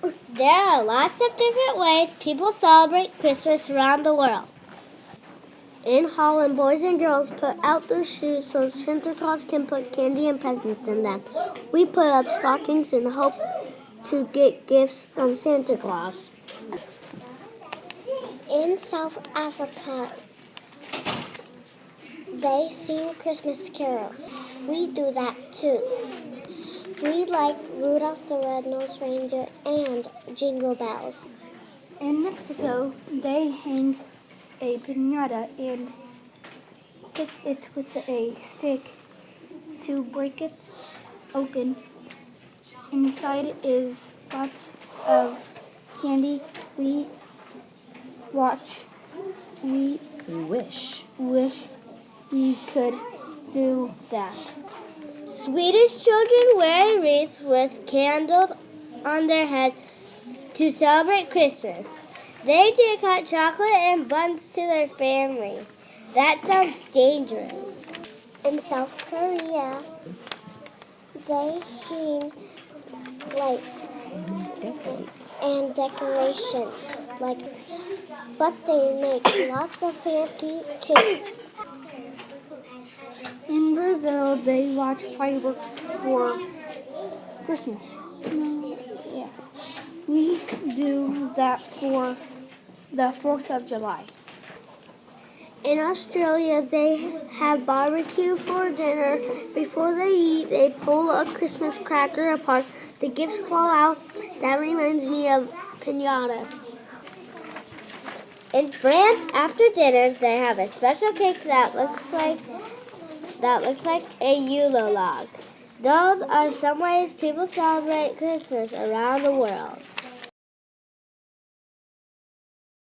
There are lots of different ways people celebrate Christmas around the world. In Holland, boys and girls put out their shoes so Santa Claus can put candy and presents in them. We put up stockings and hope to get gifts from Santa Claus. In South Africa, they sing Christmas carols. We do that too. We like Rudolph the Red-Nosed Reindeer and Jingle Bells. In Mexico, they hang a piñata and hit it with a stick to break it open. Inside is lots of candy. We wish we could do that. Swedish children wear a wreath with candles on their head to celebrate Christmas. They take hot chocolate and buns to their family. That sounds dangerous. In South Korea, they hang lights and decorations, but they make lots of fancy cakes. In Brazil, they watch fireworks for Christmas. We do that for the 4th of July. In Australia, they have barbecue for dinner. Before they eat, they pull a Christmas cracker apart. The gifts fall out. That reminds me of piñata. In France, after dinner, they have a special cake that looks like a Yule log. Those are some ways people celebrate Christmas around the world.